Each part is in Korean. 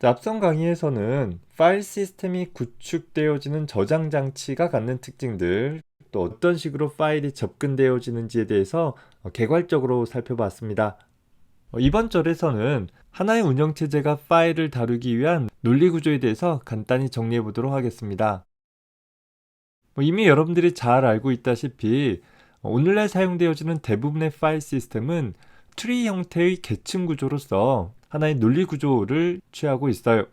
앞선 강의에서는 파일 시스템이 구축되어지는 저장 장치가 갖는 특징들, 또 어떤 식으로 파일이 접근되어지는지에 대해서 개괄적으로 살펴봤습니다. 이번 절에서는 하나의 운영체제가 파일을 다루기 위한 논리 구조에 대해서 간단히 정리해 보도록 하겠습니다. 이미 여러분들이 잘 알고 있다시피 오늘날 사용되어지는 대부분의 파일 시스템은 트리 형태의 계층 구조로서 하나의 논리 구조를 취하고 있어요.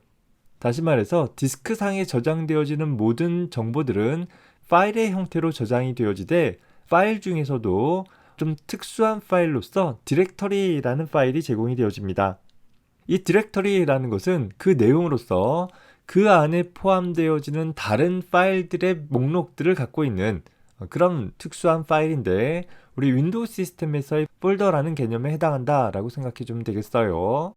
다시 말해서 디스크상에 저장되어지는 모든 정보들은 파일의 형태로 저장이 되어지되 파일 중에서도 좀 특수한 파일로서 디렉터리라는 파일이 제공이 되어집니다. 이 디렉터리라는 것은 그 내용으로서 그 안에 포함되어지는 다른 파일들의 목록들을 갖고 있는 그런 특수한 파일인데 우리 윈도우 시스템에서의 폴더라는 개념에 해당한다라고 생각해 주면 되겠어요.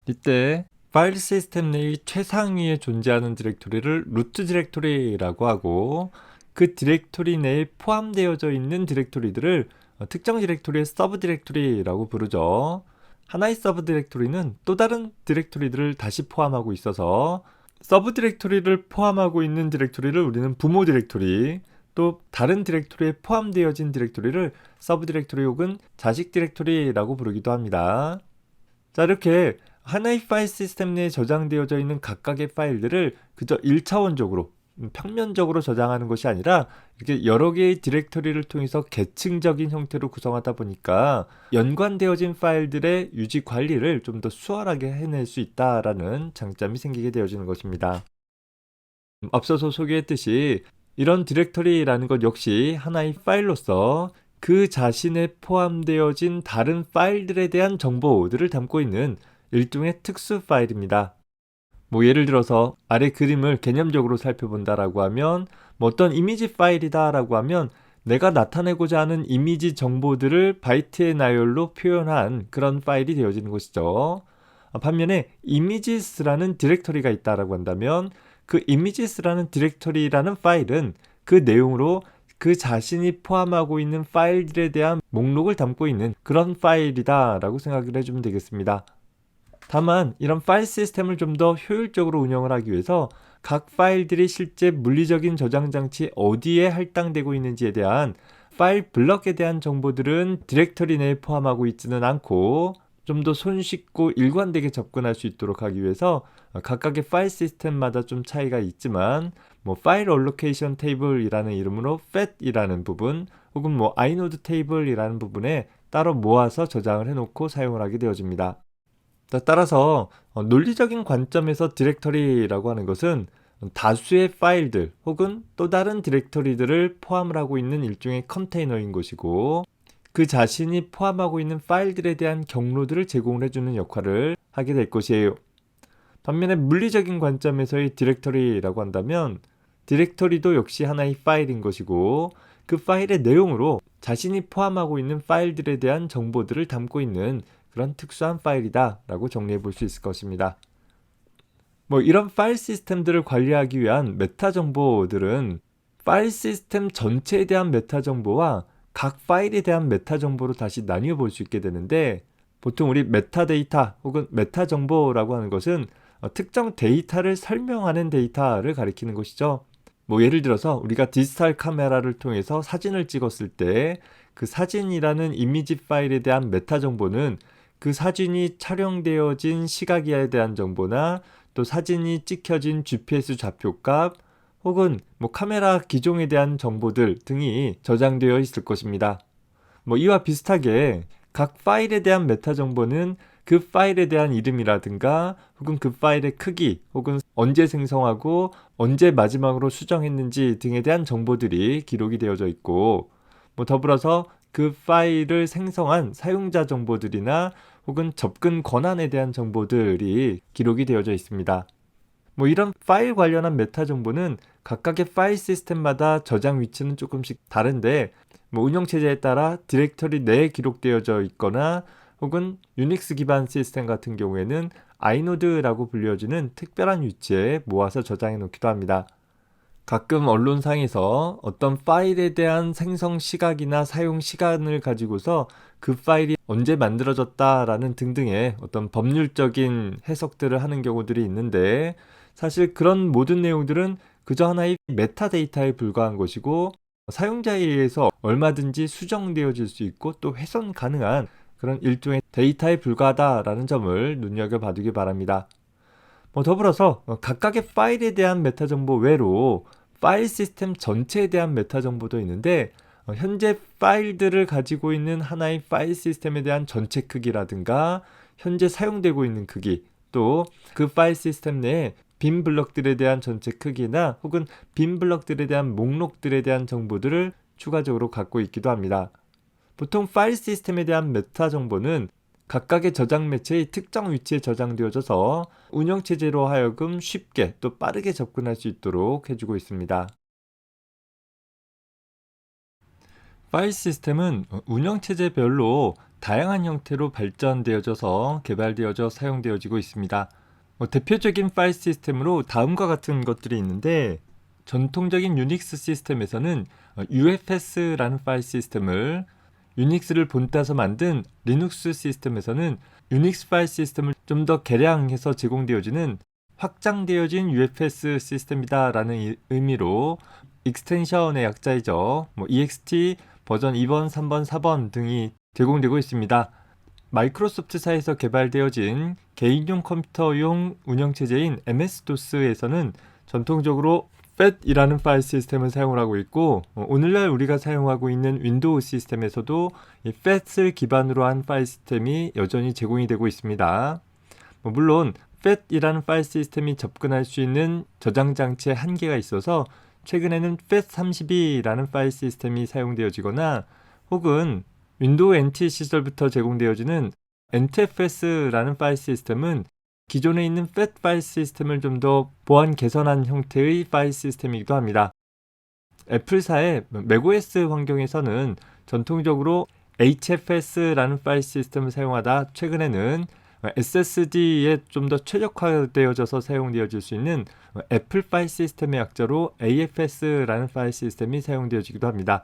이때 파일 시스템 내의 최상위에 존재하는 디렉토리를 루트 디렉토리라고 하고 그 디렉토리 내에 포함되어져 있는 디렉토리들을 특정 디렉토리의 서브 디렉토리라고 부르죠. 하나의 서브 디렉토리는 또 다른 디렉토리들을 다시 포함하고 있어서 서브 디렉토리를 포함하고 있는 디렉토리를 우리는 부모 디렉토리, 또 다른 디렉토리에 포함되어진 디렉토리를 서브 디렉토리 혹은 자식 디렉토리라고 부르기도 합니다. 자, 이렇게 하나의 파일 시스템 내에 저장되어져 있는 각각의 파일들을 그저 1차원적으로 평면적으로 저장하는 것이 아니라 이렇게 여러 개의 디렉터리를 통해서 계층적인 형태로 구성하다 보니까 연관되어진 파일들의 유지 관리를 좀 더 수월하게 해낼 수 있다라는 장점이 생기게 되어지는 것입니다. 앞서서 소개했듯이 이런 디렉터리라는 것 역시 하나의 파일로서 그 자신에 포함되어진 다른 파일들에 대한 정보들을 담고 있는 일종의 특수 파일입니다. 예를 들어서 아래 그림을 개념적으로 살펴본다라고 하면 어떤 이미지 파일이다라고 하면 내가 나타내고자 하는 이미지 정보들을 바이트의 나열로 표현한 그런 파일이 되어지는 것이죠. 반면에 이미지스라는 디렉터리가 있다라고 한다면 그 이미지스라는 디렉터리라는 파일은 그 내용으로 그 자신이 포함하고 있는 파일들에 대한 목록을 담고 있는 그런 파일이다 라고 생각을 해주면 되겠습니다. 다만 이런 파일 시스템을 좀 더 효율적으로 운영을 하기 위해서 각 파일들이 실제 물리적인 저장 장치 어디에 할당되고 있는지에 대한 파일 블럭에 대한 정보들은 디렉터리 내에 포함하고 있지는 않고 좀 더 손쉽고 일관되게 접근할 수 있도록 하기 위해서 각각의 파일 시스템마다 좀 차이가 있지만 파일 얼로케이션 테이블이라는 이름으로 FAT이라는 부분 혹은 inode 테이블이라는 부분에 따로 모아서 저장을 해놓고 사용을 하게 되어집니다. 따라서 논리적인 관점에서 디렉터리라고 하는 것은 다수의 파일들 혹은 또 다른 디렉터리들을 포함을 하고 있는 일종의 컨테이너인 것이고 그 자신이 포함하고 있는 파일들에 대한 경로들을 제공을 해주는 역할을 하게 될 것이에요. 반면에 물리적인 관점에서의 디렉터리라고 한다면 디렉터리도 역시 하나의 파일인 것이고 그 파일의 내용으로 자신이 포함하고 있는 파일들에 대한 정보들을 담고 있는 그런 특수한 파일이다 라고 정리해 볼 수 있을 것입니다. 이런 파일 시스템들을 관리하기 위한 메타 정보들은 파일 시스템 전체에 대한 메타 정보와 각 파일에 대한 메타 정보로 다시 나뉘어 볼 수 있게 되는데 보통 우리 메타데이터 혹은 메타 정보라고 하는 것은 특정 데이터를 설명하는 데이터를 가리키는 것이죠. 예를 들어서 우리가 디지털 카메라를 통해서 사진을 찍었을 때 그 사진이라는 이미지 파일에 대한 메타 정보는 그 사진이 촬영되어진 시각에 대한 정보나 또 사진이 찍혀진 GPS 좌표값 혹은 카메라 기종에 대한 정보들 등이 저장되어 있을 것입니다. 이와 비슷하게 각 파일에 대한 메타 정보는 그 파일에 대한 이름이라든가 혹은 그 파일의 크기 혹은 언제 생성하고 언제 마지막으로 수정했는지 등에 대한 정보들이 기록이 되어져 있고 더불어서 그 파일을 생성한 사용자 정보들이나 혹은 접근 권한에 대한 정보들이 기록이 되어져 있습니다. 이런 파일 관련한 메타 정보는 각각의 파일 시스템마다 저장 위치는 조금씩 다른데 운영체제에 따라 디렉터리 내에 기록되어져 있거나 혹은 유닉스 기반 시스템 같은 경우에는 아이노드라고 불려지는 특별한 위치에 모아서 저장해 놓기도 합니다. 가끔 언론상에서 어떤 파일에 대한 생성 시각이나 사용 시간을 가지고서 그 파일이 언제 만들어졌다라는 등등의 어떤 법률적인 해석들을 하는 경우들이 있는데, 사실 그런 모든 내용들은 그저 하나의 메타데이터에 불과한 것이고, 사용자에 의해서 얼마든지 수정되어질 수 있고 또 훼손 가능한 그런 일종의 데이터에 불과하다라는 점을 눈여겨봐두기 바랍니다. 더불어서 각각의 파일에 대한 메타 정보 외로 파일 시스템 전체에 대한 메타 정보도 있는데, 현재 파일들을 가지고 있는 하나의 파일 시스템에 대한 전체 크기라든가 현재 사용되고 있는 크기, 또 그 파일 시스템 내에 빈 블럭들에 대한 전체 크기나 혹은 빈 블럭들에 대한 목록들에 대한 정보들을 추가적으로 갖고 있기도 합니다. 보통 파일 시스템에 대한 메타 정보는 각각의 저장 매체의 특정 위치에 저장되어져서 운영체제로 하여금 쉽게 또 빠르게 접근할 수 있도록 해주고 있습니다. 파일 시스템은 운영체제별로 다양한 형태로 발전되어져서 개발되어져 사용되어지고 있습니다. 대표적인 파일 시스템으로 다음과 같은 것들이 있는데, 전통적인 유닉스 시스템에서는 UFS라는 파일 시스템을, 유닉스를 본따서 만든 리눅스 시스템에서는 유닉스 파일 시스템을 좀 더 개량해서 제공되어지는 확장되어진 UFS 시스템이다라는 의미로 익스텐션의 약자이죠. EXT 버전 2번, 3번, 4번 등이 제공되고 있습니다. 마이크로소프트사에서 개발되어진 개인용 컴퓨터용 운영체제인 MS-DOS에서는 전통적으로 FAT이라는 파일 시스템을 사용을 하고 있고, 오늘날 우리가 사용하고 있는 윈도우 시스템에서도 이 FAT을 기반으로 한 파일 시스템이 여전히 제공이 되고 있습니다. 물론 FAT이라는 파일 시스템이 접근할 수 있는 저장 장치에 한계가 있어서 최근에는 FAT32라는 파일 시스템이 사용되어지거나, 혹은 윈도우 NT 시절부터 제공되어지는 NTFS라는 파일 시스템은 기존에 있는 FAT 파일 시스템을 좀 더 보안 개선한 형태의 파일 시스템이기도 합니다. 애플사의 맥OS 환경에서는 전통적으로 HFS라는 파일 시스템을 사용하다 최근에는 SSD에 좀 더 최적화되어져서 사용되어질 수 있는 애플 파일 시스템의 약자로 AFS라는 파일 시스템이 사용되어지기도 합니다.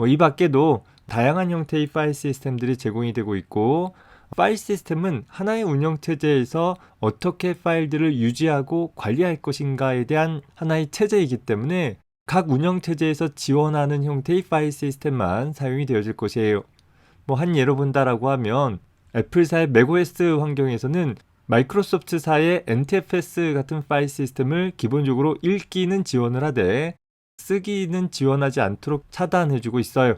이 밖에도 다양한 형태의 파일 시스템들이 제공이 되고 있고, 파일 시스템은 하나의 운영체제에서 어떻게 파일들을 유지하고 관리할 것인가에 대한 하나의 체제이기 때문에 각 운영체제에서 지원하는 형태의 파일 시스템만 사용이 되어질 것이에요. 한 예로 본다라고 하면 애플사의 맥OS 환경에서는 마이크로소프트사의 NTFS 같은 파일 시스템을 기본적으로 읽기는 지원을 하되 쓰기는 지원하지 않도록 차단해주고 있어요.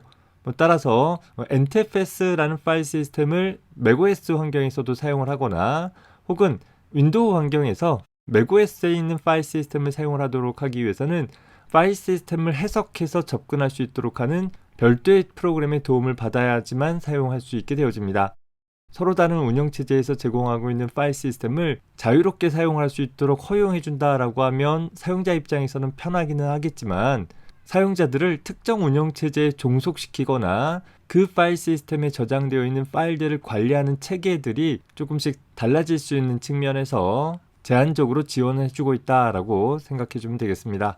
따라서 NTFS라는 파일 시스템을 맥OS 환경에서도 사용을 하거나, 혹은 윈도우 환경에서 맥OS에 있는 파일 시스템을 사용을 하도록 하기 위해서는 파일 시스템을 해석해서 접근할 수 있도록 하는 별도의 프로그램의 도움을 받아야지만 사용할 수 있게 되어집니다. 서로 다른 운영체제에서 제공하고 있는 파일 시스템을 자유롭게 사용할 수 있도록 허용해준다라고 하면 사용자 입장에서는 편하기는 하겠지만, 사용자들을 특정 운영체제에 종속시키거나 그 파일 시스템에 저장되어 있는 파일들을 관리하는 체계들이 조금씩 달라질 수 있는 측면에서 제한적으로 지원을 해주고 있다라고 생각해주면 되겠습니다.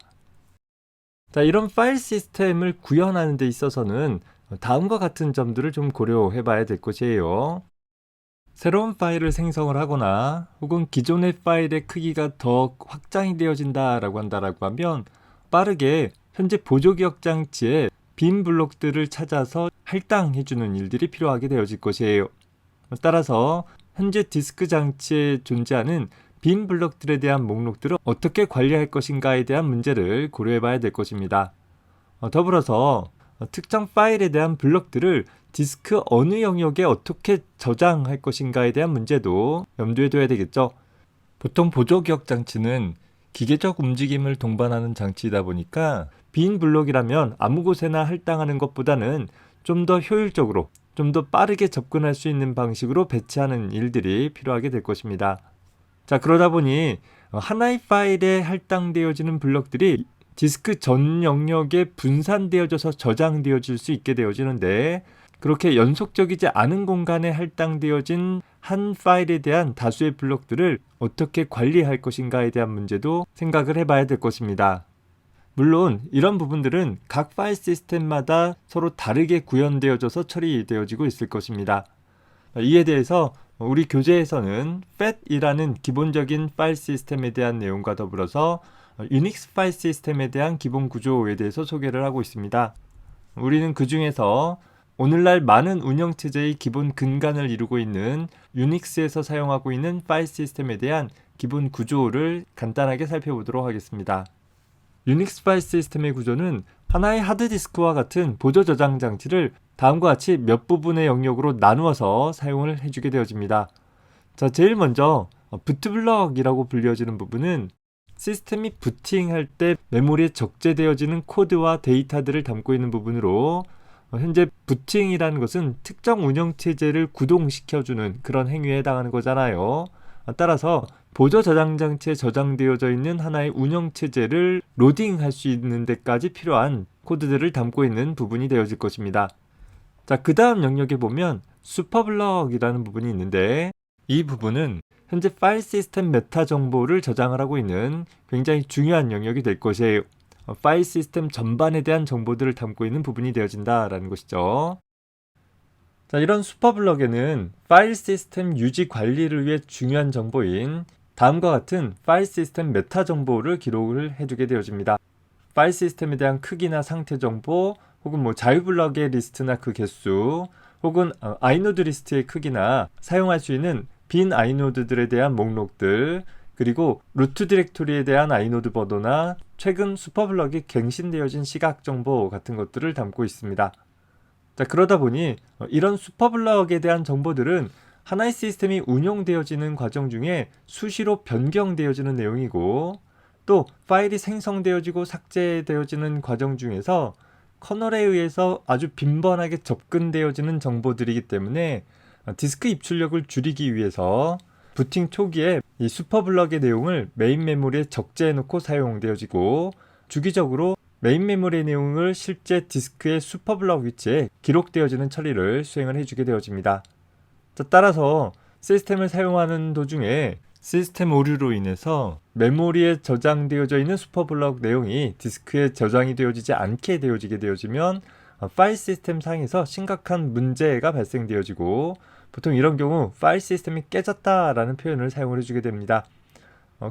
자, 이런 파일 시스템을 구현하는 데 있어서는 다음과 같은 점들을 좀 고려해 봐야 될 것이에요. 새로운 파일을 생성을 하거나 혹은 기존의 파일의 크기가 더 확장이 되어진다라고 한다라고 하면 빠르게 현재 보조기억 장치에 빈 블록들을 찾아서 할당해주는 일들이 필요하게 되어질 것이에요. 따라서 현재 디스크 장치에 존재하는 빈 블록들에 대한 목록들을 어떻게 관리할 것인가에 대한 문제를 고려해 봐야 될 것입니다. 더불어서 특정 파일에 대한 블록들을 디스크 어느 영역에 어떻게 저장할 것인가에 대한 문제도 염두에 둬야 되겠죠. 보통 보조기억 장치는 기계적 움직임을 동반하는 장치이다 보니까 빈 블록이라면 아무 곳에나 할당하는 것보다는 좀 더 효율적으로, 좀 더 빠르게 접근할 수 있는 방식으로 배치하는 일들이 필요하게 될 것입니다. 자, 그러다 보니 하나의 파일에 할당되어지는 블록들이 디스크 전 영역에 분산되어져서 저장되어질 수 있게 되어지는데, 그렇게 연속적이지 않은 공간에 할당되어진 한 파일에 대한 다수의 블록들을 어떻게 관리할 것인가에 대한 문제도 생각을 해봐야 될 것입니다. 물론 이런 부분들은 각 파일 시스템마다 서로 다르게 구현되어져서 처리되어지고 있을 것입니다. 이에 대해서 우리 교재에서는 FAT이라는 기본적인 파일 시스템에 대한 내용과 더불어서 유닉스 파일 시스템에 대한 기본 구조에 대해서 소개를 하고 있습니다. 우리는 그 중에서 오늘날 많은 운영체제의 기본 근간을 이루고 있는 유닉스에서 사용하고 있는 파일 시스템에 대한 기본 구조를 간단하게 살펴보도록 하겠습니다. 유닉스 파일 시스템의 구조는 하나의 하드디스크와 같은 보조 저장 장치를 다음과 같이 몇 부분의 영역으로 나누어서 사용을 해주게 되어집니다. 자, 제일 먼저 부트블럭이라고 불려지는 부분은 시스템이 부팅할 때 메모리에 적재되어지는 코드와 데이터들을 담고 있는 부분으로 현재 부팅이라는 것은 특정 운영체제를 구동시켜주는 그런 행위에 해당하는 거잖아요. 따라서 보조 저장 장치에 저장되어져 있는 하나의 운영체제를 로딩할 수 있는 데까지 필요한 코드들을 담고 있는 부분이 되어질 것입니다. 자, 그 다음 영역에 보면 슈퍼블럭이라는 부분이 있는데 이 부분은 현재 파일 시스템 메타 정보를 저장을 하고 있는 굉장히 중요한 영역이 될 것이에요. 파일 시스템 전반에 대한 정보들을 담고 있는 부분이 되어진다라는 것이죠. 자, 이런 슈퍼블럭에는 파일 시스템 유지 관리를 위해 중요한 정보인 다음과 같은 파일 시스템 메타 정보를 기록을 해두게 되어집니다. 파일 시스템에 대한 크기나 상태 정보, 혹은 자유블럭의 리스트나 그 개수, 혹은 아이노드 리스트의 크기나 사용할 수 있는 빈 아이노드들에 대한 목록들, 그리고 루트 디렉토리에 대한 아이노드 번호나 최근 슈퍼블럭이 갱신되어진 시각 정보 같은 것들을 담고 있습니다. 자, 그러다 보니 이런 슈퍼블럭에 대한 정보들은 하나의 시스템이 운용되어지는 과정 중에 수시로 변경되어지는 내용이고, 또 파일이 생성되어지고 삭제되어지는 과정 중에서 커널에 의해서 아주 빈번하게 접근되어지는 정보들이기 때문에 디스크 입출력을 줄이기 위해서 부팅 초기에 이 슈퍼블럭의 내용을 메인 메모리에 적재해 놓고 사용되어지고, 주기적으로 메인 메모리의 내용을 실제 디스크의 슈퍼블럭 위치에 기록되어지는 처리를 수행을 해주게 되어집니다. 자, 따라서 시스템을 사용하는 도중에 시스템 오류로 인해서 메모리에 저장되어져 있는 슈퍼블럭 내용이 디스크에 저장이 되어지지 않게 되어지면 파일 시스템 상에서 심각한 문제가 발생되어지고, 보통 이런 경우 파일 시스템이 깨졌다라는 표현을 사용을 해주게 됩니다.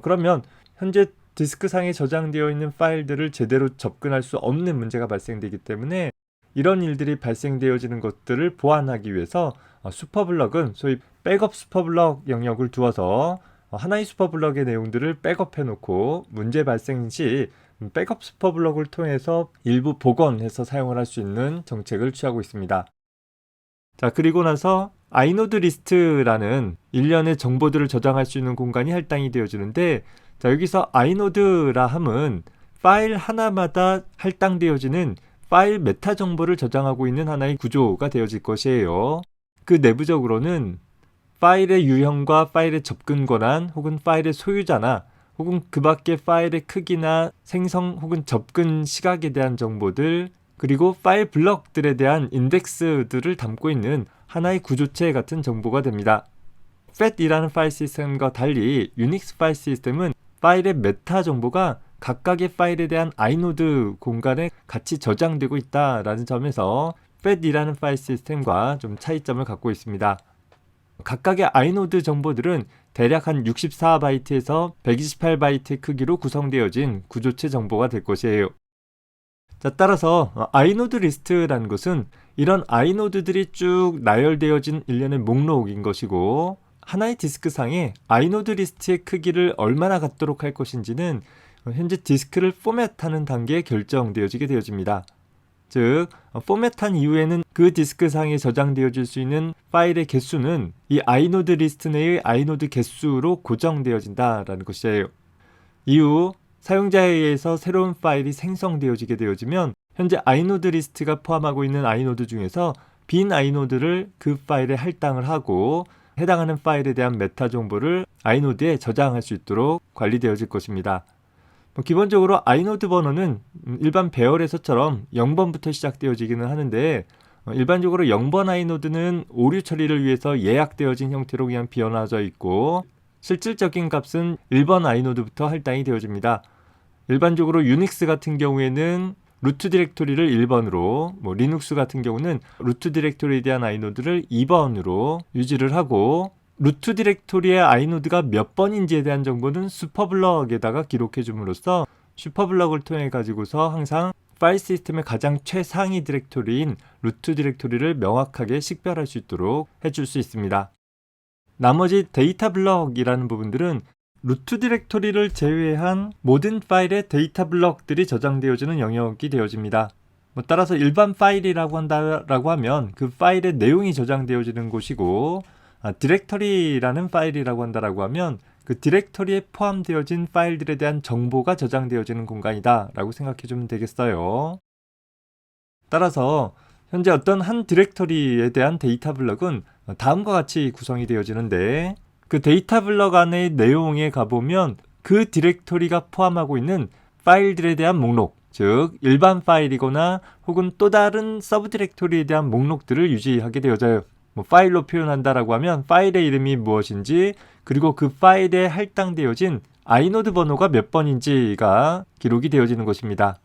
그러면 현재 디스크 상에 저장되어 있는 파일들을 제대로 접근할 수 없는 문제가 발생되기 때문에 이런 일들이 발생되어지는 것들을 보완하기 위해서 슈퍼블럭은 소위 백업 슈퍼블럭 영역을 두어서 하나의 슈퍼블럭의 내용들을 백업해 놓고 문제 발생 시 백업 슈퍼블럭을 통해서 일부 복원해서 사용을 할 수 있는 정책을 취하고 있습니다. 자, 그리고 나서 아이노드 리스트라는 일련의 정보들을 저장할 수 있는 공간이 할당이 되어지는데, 자, 여기서 아이노드라 함은 파일 하나마다 할당되어지는 파일 메타 정보를 저장하고 있는 하나의 구조가 되어질 것이에요. 그 내부적으로는 파일의 유형과 파일의 접근 권한, 혹은 파일의 소유자나 혹은 그 밖의 파일의 크기나 생성 혹은 접근 시각에 대한 정보들, 그리고 파일 블럭들에 대한 인덱스들을 담고 있는 하나의 구조체 같은 정보가 됩니다. FAT이라는 파일 시스템과 달리 유닉스 파일 시스템은 파일의 메타 정보가 각각의 파일에 대한 아이노드 공간에 같이 저장되고 있다라는 점에서 FAT이라는 파일 시스템과 좀 차이점을 갖고 있습니다. 각각의 아이노드 정보들은 대략 한 64바이트에서 128바이트의 크기로 구성되어진 구조체 정보가 될 것이에요. 자, 따라서 아이노드 리스트라는 것은 이런 아이노드들이 쭉 나열되어진 일련의 목록인 것이고, 하나의 디스크상에 아이노드 리스트의 크기를 얼마나 갖도록 할 것인지는 현재 디스크를 포맷하는 단계에 결정되어지게 되어집니다. 즉, 포맷한 이후에는 그 디스크상에 저장되어질 수 있는 파일의 개수는 이 아이노드 리스트 내의 아이노드 개수로 고정되어진다라는 것이에요. 이후 사용자에 의해서 새로운 파일이 생성되어지게 되어지면 현재 아이노드 리스트가 포함하고 있는 아이노드 중에서 빈 아이노드를 그 파일에 할당을 하고 해당하는 파일에 대한 메타 정보를 아이노드에 저장할 수 있도록 관리되어질 것입니다. 기본적으로 아이노드 번호는 일반 배열에서처럼 0번부터 시작되어지기는 하는데, 일반적으로 0번 아이노드는 오류 처리를 위해서 예약되어진 형태로 그냥 비워놔져 있고, 실질적인 값은 1번 아이노드부터 할당이 되어집니다. 일반적으로 유닉스 같은 경우에는 루트 디렉토리를 1번으로, 리눅스 같은 경우는 루트 디렉토리에 대한 아이노드를 2번으로 유지를 하고, 루트 디렉토리의 아이노드가 몇 번인지에 대한 정보는 슈퍼블럭에다가 기록해 줌으로써 슈퍼블럭을 통해 가지고서 항상 파일 시스템의 가장 최상위 디렉토리인 루트 디렉토리를 명확하게 식별할 수 있도록 해줄 수 있습니다. 나머지 데이터 블럭이라는 부분들은 루트 디렉토리를 제외한 모든 파일의 데이터 블럭들이 저장되어지는 영역이 되어집니다. 따라서 일반 파일이라고 한다라고 하면 그 파일의 내용이 저장되어지는 곳이고, 디렉터리라는 파일이라고 한다라고 하면 그 디렉터리에 포함되어진 파일들에 대한 정보가 저장되어지는 공간이다 라고 생각해 주면 되겠어요. 따라서 현재 어떤 한 디렉터리에 대한 데이터 블럭은 다음과 같이 구성이 되어지는데, 그 데이터 블럭 안의 내용에 가보면 그 디렉토리가 포함하고 있는 파일들에 대한 목록, 즉 일반 파일이거나 혹은 또 다른 서브 디렉토리에 대한 목록들을 유지하게 되어져요. 파일로 표현한다라고 하면 파일의 이름이 무엇인지, 그리고 그 파일에 할당되어진 아이노드 번호가 몇 번인지가 기록이 되어지는 것입니다.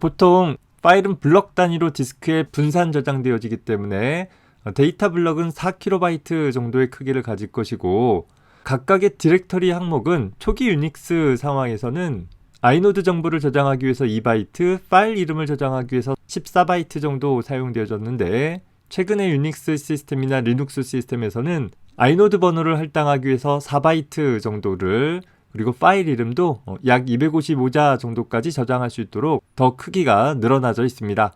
보통 파일은 블럭 단위로 디스크에 분산 저장되어지기 때문에 데이터 블럭은 4KB 정도의 크기를 가질 것이고, 각각의 디렉터리 항목은 초기 유닉스 상황에서는 아이노드 정보를 저장하기 위해서 2바이트, 파일 이름을 저장하기 위해서 14바이트 정도 사용되어졌는데, 최근의 유닉스 시스템이나 리눅스 시스템에서는 아이노드 번호를 할당하기 위해서 4바이트 정도를, 그리고 파일 이름도 약 255자 정도까지 저장할 수 있도록 더 크기가 늘어나져 있습니다.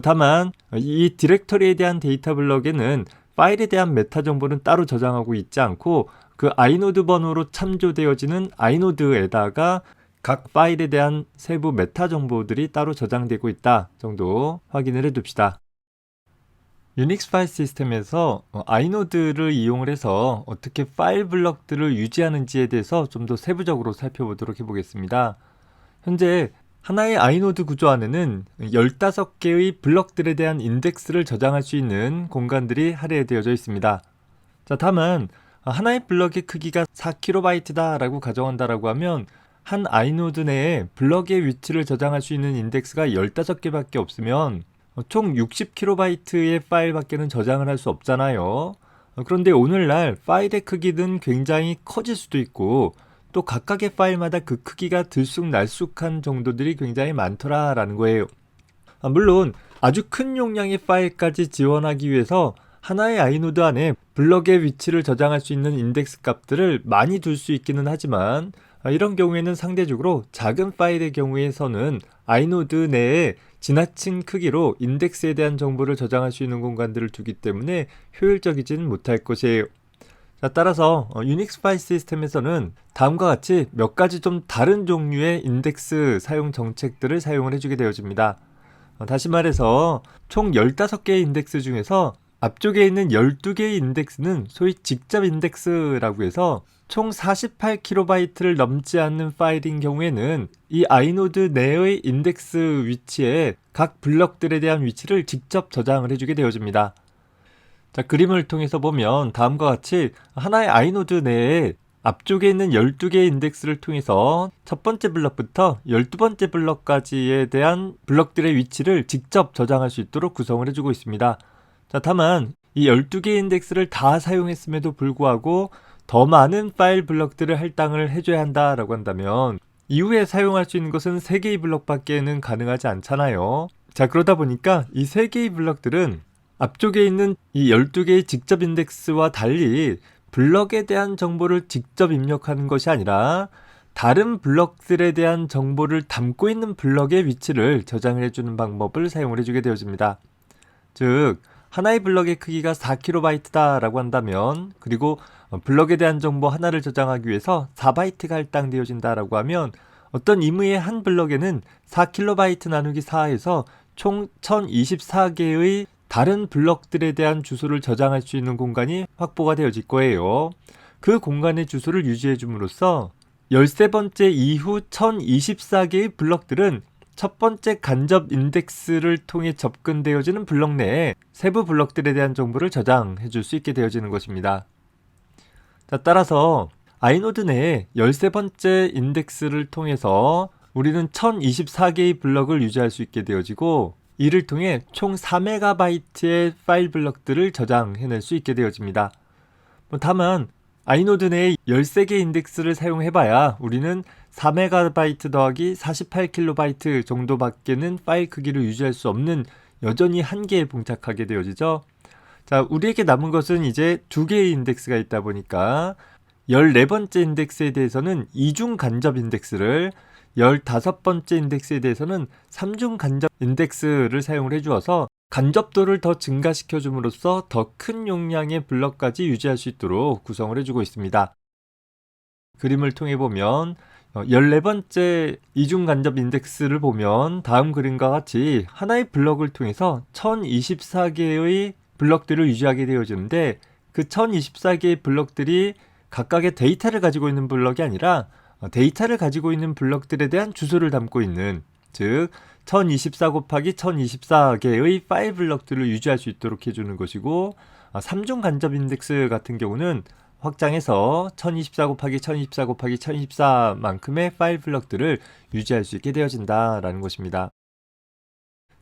다만 이 디렉터리에 대한 데이터 블럭에는 파일에 대한 메타 정보는 따로 저장하고 있지 않고, 그 아이노드 번호로 참조되어지는 아이노드에다가 각 파일에 대한 세부 메타 정보들이 따로 저장되고 있다 정도 확인을 해둡시다. 유닉스 파일 시스템에서 아이노드를 이용을 해서 어떻게 파일 블럭들을 유지하는지에 대해서 좀 더 세부적으로 살펴보도록 해보겠습니다. 현재 하나의 아이노드 구조 안에는 15개의 블럭들에 대한 인덱스를 저장할 수 있는 공간들이 할애되어져 있습니다. 자, 다만 하나의 블럭의 크기가 4KB 라고 가정한다라고 하면 한 아이노드 내에 블럭의 위치를 저장할 수 있는 인덱스가 15개밖에 없으면 총 60KB의 파일밖에는 저장을 할 수 없잖아요. 그런데 오늘날 파일의 크기는 굉장히 커질 수도 있고, 또 각각의 파일마다 그 크기가 들쑥날쑥한 정도들이 굉장히 많더라라는 거예요. 물론 아주 큰 용량의 파일까지 지원하기 위해서 하나의 아이노드 안에 블럭의 위치를 저장할 수 있는 인덱스 값들을 많이 둘 수 있기는 하지만, 이런 경우에는 상대적으로 작은 파일의 경우에서는 아이노드 내에 지나친 크기로 인덱스에 대한 정보를 저장할 수 있는 공간들을 두기 때문에 효율적이진 못할 것이에요. 자, 따라서 유닉스 파일 시스템에서는 다음과 같이 몇 가지 좀 다른 종류의 인덱스 사용 정책들을 사용을 해주게 되어집니다. 다시 말해서 총 15개의 인덱스 중에서 앞쪽에 있는 12개의 인덱스는 소위 직접 인덱스라고 해서 총 48KB를 넘지 않는 파일인 경우에는 이 아이노드 내의 인덱스 위치에 각 블럭들에 대한 위치를 직접 저장을 해주게 되어집니다. 자, 그림을 통해서 보면 다음과 같이 하나의 아이노드 내에 앞쪽에 있는 12개의 인덱스를 통해서 첫 번째 블럭부터 12번째 블럭까지에 대한 블럭들의 위치를 직접 저장할 수 있도록 구성을 해주고 있습니다. 자, 다만 이 12개의 인덱스를 다 사용했음에도 불구하고 더 많은 파일 블럭들을 할당을 해줘야 한다라고 한다면 이후에 사용할 수 있는 것은 3개의 블럭밖에는 가능하지 않잖아요. 자, 그러다 보니까 이 3개의 블럭들은 앞쪽에 있는 이 12개의 직접 인덱스와 달리 블럭에 대한 정보를 직접 입력하는 것이 아니라 다른 블럭들에 대한 정보를 담고 있는 블럭의 위치를 저장을 해주는 방법을 사용을 해주게 되어집니다. 즉, 하나의 블럭의 크기가 4KB 라고 한다면, 그리고 블럭에 대한 정보 하나를 저장하기 위해서 4바이트가 할당되어진다라고 하면 어떤 임의의 한 블럭에는 4KB 나누기 4에서 총 1024개의 다른 블럭들에 대한 주소를 저장할 수 있는 공간이 확보가 되어질 거예요. 그 공간의 주소를 유지해 줌으로써 13번째 이후 1024개의 블럭들은 첫 번째 간접 인덱스를 통해 접근되어지는 블럭 내에 세부 블럭들에 대한 정보를 저장해 줄 수 있게 되어지는 것입니다. 자, 따라서 아이노드 내에 13번째 인덱스를 통해서 우리는 1024개의 블럭을 유지할 수 있게 되어지고 이를 통해 총 4MB의 파일 블럭들을 저장해낼 수 있게 되어집니다. 다만 아이노드 내에 13개 인덱스를 사용해봐야 우리는 4MB 더하기 48KB 정도밖에는 파일 크기를 유지할 수 없는 여전히 한계에 봉착하게 되어지죠. 자, 우리에게 남은 것은 이제 2개의 인덱스가 있다 보니까 14번째 인덱스에 대해서는 이중 간접 인덱스를, 15번째 인덱스에 대해서는 3중 간접 인덱스를 사용을 해주어서 간접도를 더 증가시켜 줌으로써 더 큰 용량의 블럭까지 유지할 수 있도록 구성을 해주고 있습니다. 그림을 통해 보면 14번째 이중 간접 인덱스를 보면 다음 그림과 같이 하나의 블럭을 통해서 1024개의 블럭들을 유지하게 되어지는데, 그 1024개의 블럭들이 각각의 데이터를 가지고 있는 블럭이 아니라 데이터를 가지고 있는 블럭들에 대한 주소를 담고 있는, 즉 1024 곱하기 1024개의 파일 블럭들을 유지할 수 있도록 해주는 것이고, 3중 간접 인덱스 같은 경우는 확장해서 1024 곱하기 1024 곱하기 1024만큼의 파일 블럭들을 유지할 수 있게 되어진다라는 것입니다.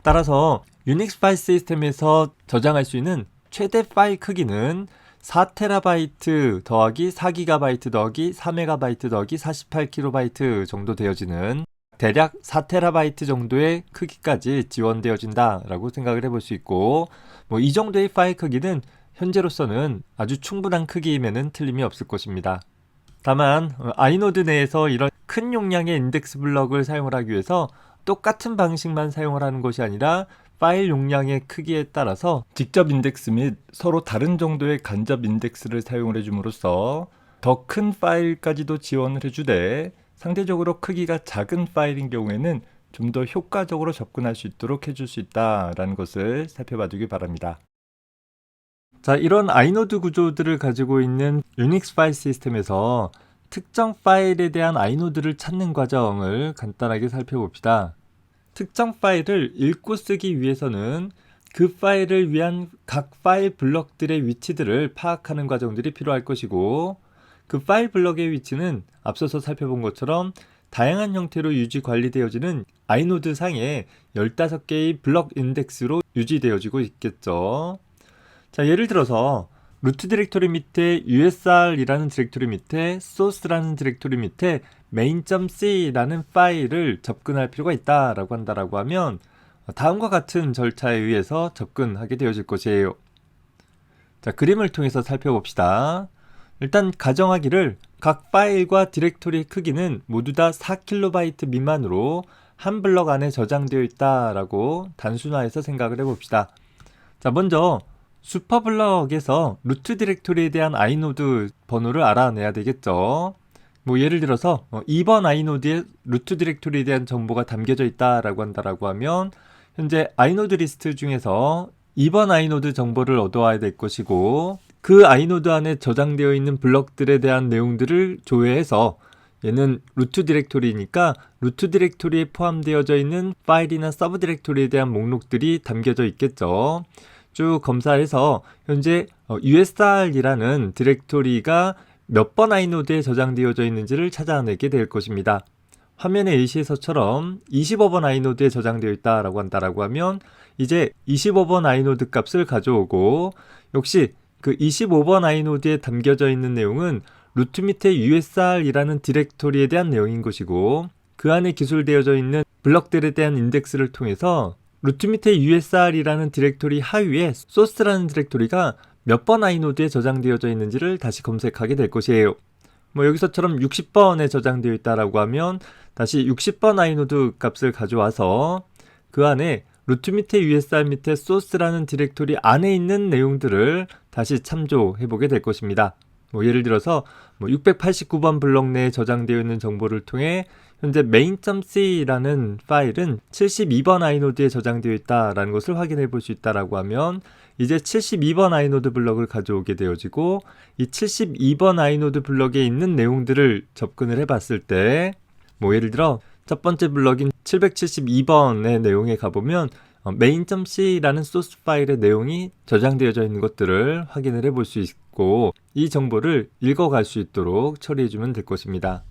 따라서 유닉스 파일 시스템에서 저장할 수 있는 최대 파일 크기는 4TB 더하기 4GB 더하기 4MB 더하기 48KB 정도 되어지는 대략 4TB 정도의 크기까지 지원되어진다라고 생각을 해볼 수 있고, 이 정도의 파일 크기는 현재로서는 아주 충분한 크기이면은 틀림이 없을 것입니다. 다만 아이노드 내에서 이런 큰 용량의 인덱스 블럭을 사용을 하기 위해서 똑같은 방식만 사용을 하는 것이 아니라 파일 용량의 크기에 따라서 직접 인덱스 및 서로 다른 정도의 간접 인덱스를 사용을 해줌으로써 더 큰 파일까지도 지원을 해주되, 상대적으로 크기가 작은 파일인 경우에는 좀 더 효과적으로 접근할 수 있도록 해줄 수 있다라는 것을 살펴봐 두기 바랍니다. 자, 이런 아이노드 구조들을 가지고 있는 유닉스 파일 시스템에서 특정 파일에 대한 아이노드를 찾는 과정을 간단하게 살펴봅시다. 특정 파일을 읽고 쓰기 위해서는 그 파일을 위한 각 파일 블럭들의 위치들을 파악하는 과정들이 필요할 것이고, 그 파일 블럭의 위치는 앞서서 살펴본 것처럼 다양한 형태로 유지 관리되어지는 아이노드 상에 15개의 블럭 인덱스로 유지되어지고 있겠죠. 자, 예를 들어서 루트 디렉토리 밑에 usr이라는 디렉토리 밑에 source라는 디렉토리 밑에 main.c라는 파일을 접근할 필요가 있다라고 한다라고 하면 다음과 같은 절차에 의해서 접근하게 되어질 것이에요. 자, 그림을 통해서 살펴봅시다. 일단 가정하기를 각 파일과 디렉토리의 크기는 모두 다 4KB 미만으로 한 블럭 안에 저장되어 있다라고 단순화해서 생각을 해봅시다. 자, 먼저 슈퍼블럭에서 루트 디렉토리에 대한 아이노드 번호를 알아내야 되겠죠. 예를 들어서 2번 아이노드에 루트 디렉토리에 대한 정보가 담겨져 있다라고 한다라고 하면 현재 아이노드 리스트 중에서 2번 아이노드 정보를 얻어와야 될 것이고, 그 아이노드 안에 저장되어 있는 블럭들에 대한 내용들을 조회해서, 얘는 루트 디렉토리니까 루트 디렉토리에 포함되어져 있는 파일이나 서브 디렉토리에 대한 목록들이 담겨져 있겠죠. 쭉 검사해서 현재 usr이라는 디렉토리가 몇 번 아이노드에 저장되어져 있는지를 찾아내게 될 것입니다. 화면의 예시에서처럼 25번 아이노드에 저장되어 있다라고 한다라고 하면 이제 25번 아이노드 값을 가져오고, 역시 그 25번 아이노드에 담겨져 있는 내용은 루트 밑에 usr이라는 디렉토리에 대한 내용인 것이고, 그 안에 기술되어져 있는 블럭들에 대한 인덱스를 통해서 루트 밑에 usr이라는 디렉토리 하위에 source라는 디렉토리가 몇 번 아이노드에 저장되어져 있는지를 다시 검색하게 될 것이에요. 여기서처럼 60번에 저장되어 있다라고 하면 다시 60번 아이노드 값을 가져와서 그 안에 루트 밑에 usr 밑에 source라는 디렉토리 안에 있는 내용들을 다시 참조해 보게 될 것입니다. 예를 들어서 689번 블럭 내에 저장되어 있는 정보를 통해 현재 main.c라는 파일은 72번 아이노드에 저장되어 있다라는 것을 확인해 볼 수 있다라고 하면 이제 72번 아이노드 블럭을 가져오게 되어지고, 이 72번 아이노드 블럭에 있는 내용들을 접근을 해봤을 때 예를 들어 첫 번째 블럭인 772번의 내용에 가보면 main.c라는 소스 파일의 내용이 저장되어져 있는 것들을 확인을 해볼 수 있고, 이 정보를 읽어갈 수 있도록 처리해주면 될 것입니다.